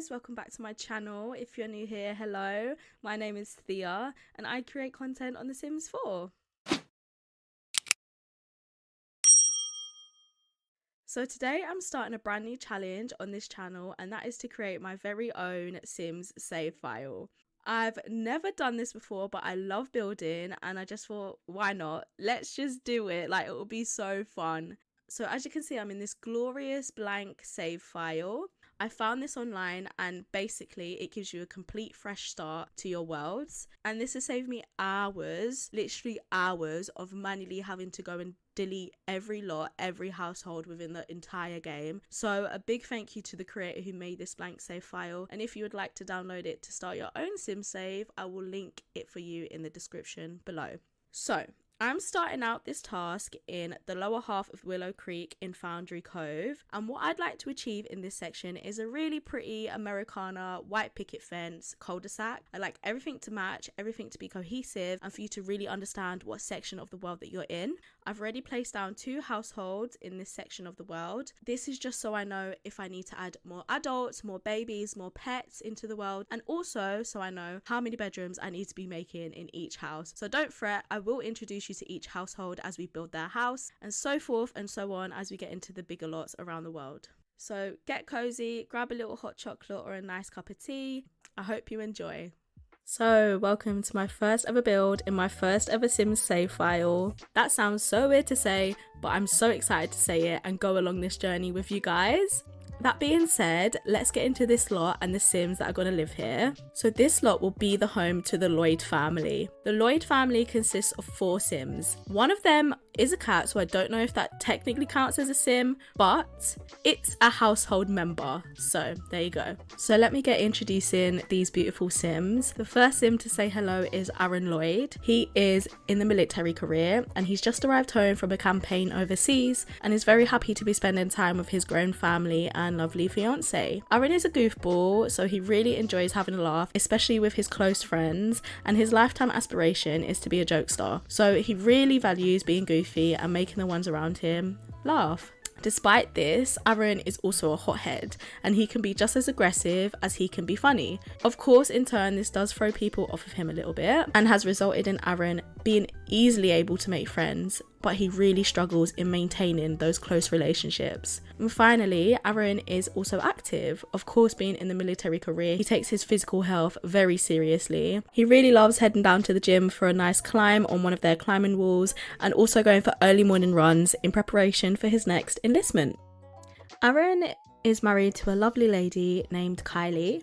guys, welcome back to my channel. If you're new here, hello, my name is Thea and I create content on The Sims 4. So today I'm starting a brand new challenge on this channel, and that is to create my very own Sims save file. I've never done this before, but I love building and I just thought, why not? Let's just do it. Like, it will be so fun. So as you can see, I'm in this glorious blank save file. I found this online and basically it gives you a complete fresh start to your worlds. And this has saved me hours, literally hours of manually having to go and delete every lot, every household within the entire game. So a big thank you to the creator who made this blank save file. And if you would like to download it to start your own sim save, I will link it for you in the description below. So I'm starting out this task in the lower half of Willow Creek in Foundry Cove, and what I'd like to achieve in this section is a really pretty Americana white picket fence cul-de-sac. I like everything to match, everything to be cohesive, and for you to really understand what section of the world that you're in. I've already placed down 2 households in this section of the world. This is just so I know if I need to add more adults, more babies, more pets into the world, and also so I know how many bedrooms I need to be making in each house. So don't fret, I will introduce you to each household as we build their house, and so forth and so on as we get into the bigger lots around the world. So get cozy, grab a little hot chocolate or a nice cup of tea. I hope you enjoy. So welcome to my first ever build in my first ever Sims save file. That sounds so weird to say, but I'm so excited to say it and go along this journey with you guys. That being said, let's get into this lot and the Sims that are going to live here. So this lot will be the home to the Lloyd family. The Lloyd family consists of 4 Sims. One of them is a cat, so I don't know if that technically counts as a Sim, but it's a household member. So there you go. So let me get introducing these beautiful Sims. The first Sim to say hello is Aaron Lloyd. He is in the military career and he's just arrived home from a campaign overseas and is very happy to be spending time with his grown family and lovely fiance. Aaron is a goofball, so he really enjoys having a laugh, especially with his close friends, and his lifetime aspiration is to be a jokester. So he really values being goofy and making the ones around him laugh. Despite this, Aaron is also a hothead and he can be just as aggressive as he can be funny. Of course, in turn, this does throw people off of him a little bit and has resulted in Aaron being easily able to make friends, but he really struggles in maintaining those close relationships. And finally, Aaron is also active. Of course, being in the military career, he takes his physical health very seriously. He really loves heading down to the gym for a nice climb on one of their climbing walls and also going for early morning runs in preparation for his next enlistment. Aaron is married to a lovely lady named Kylie.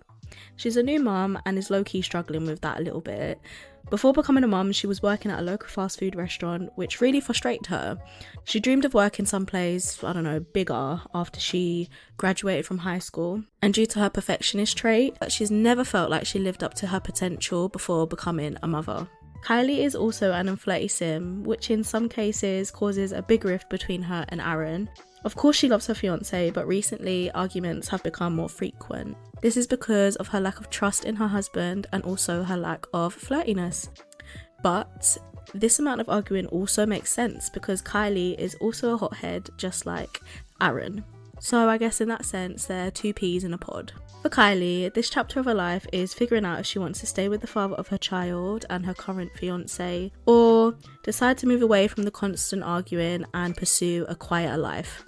She's a new mum and is low-key struggling with that a little bit. Before becoming a mum, she was working at a local fast food restaurant, which really frustrated her. She dreamed of working someplace, I don't know, bigger after she graduated from high school. And due to her perfectionist trait, she's never felt like she lived up to her potential before becoming a mother. Kylie is also an unflirty Sim, which in some cases causes a big rift between her and Aaron. Of course she loves her fiance, but recently arguments have become more frequent. This is because of her lack of trust in her husband and also her lack of flirtiness. But this amount of arguing also makes sense because Kylie is also a hothead just like Aaron. So I guess in that sense, they're 2 peas in a pod. For Kylie, this chapter of her life is figuring out if she wants to stay with the father of her child and her current fiance, or decide to move away from the constant arguing and pursue a quieter life.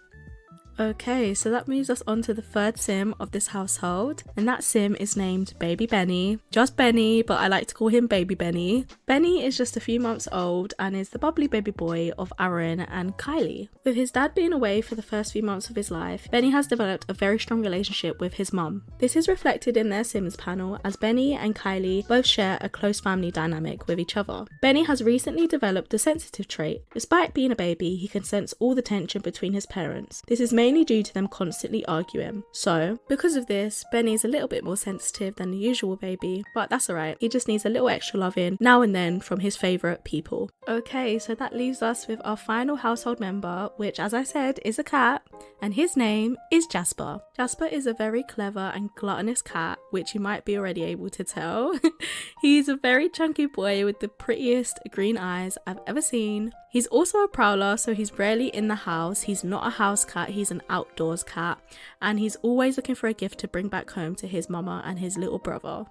Okay, so that moves us on to the 3rd Sim of this household, and that Sim is named Baby Benny. Just Benny, but I like to call him Baby Benny. Benny is just a few months old and is the bubbly baby boy of Aaron and Kylie. With his dad being away for the first few months of his life, Benny has developed a very strong relationship with his mum. This is reflected in their Sims panel as Benny and Kylie both share a close family dynamic with each other. Benny has recently developed a sensitive trait. Despite being a baby, he can sense all the tension between his parents. This is mainly due to them constantly arguing. So, because of this, Benny's a little bit more sensitive than the usual baby, but that's alright. He just needs a little extra loving now and then from his favourite people. Okay, so that leaves us with our final household member, which as I said is a cat, and his name is Jasper. Jasper is a very clever and gluttonous cat, which you might be already able to tell. He's a very chunky boy with the prettiest green eyes I've ever seen. He's also a prowler, so he's rarely in the house. He's not a house cat, he's an outdoors cat, and he's always looking for a gift to bring back home to his mama and his little brother.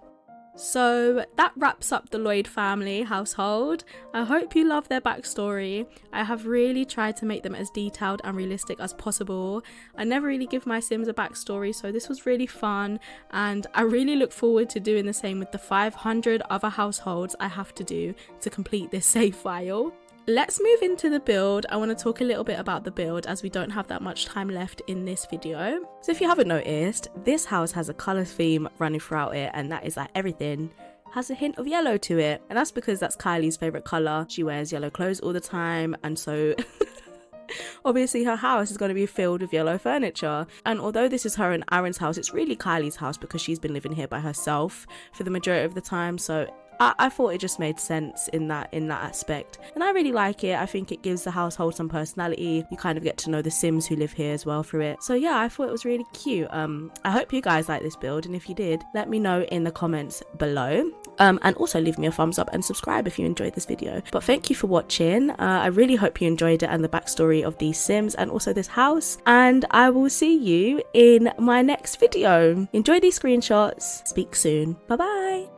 So that wraps up the Lloyd family household. I hope you love their backstory. I have really tried to make them as detailed and realistic as possible. I never really give my Sims a backstory, so this was really fun, and I really look forward to doing the same with the 500 other households I have to do to complete this save file. Let's move into the build. I want to talk a little bit about the build as we don't have that much time left in this video. So if you haven't noticed, this house has a colour theme running throughout it, and that is like everything has a hint of yellow to it, and that's because that's Kylie's favourite colour. She wears yellow clothes all the time, and so obviously her house is going to be filled with yellow furniture. And although this is her and Aaron's house, it's really Kylie's house because she's been living here by herself for the majority of the time, so I thought it just made sense in that aspect, and I really like it. I think it gives the household some personality. You kind of get to know the Sims who live here as well through it. So yeah, I thought it was really cute. I hope you guys like this build, and if you did, let me know in the comments below. And also leave me a thumbs up and subscribe if you enjoyed this video. But thank you for watching. I really hope you enjoyed it and the backstory of these Sims and also this house, and I will see you in my next video. Enjoy these screenshots. Speak soon. Bye bye.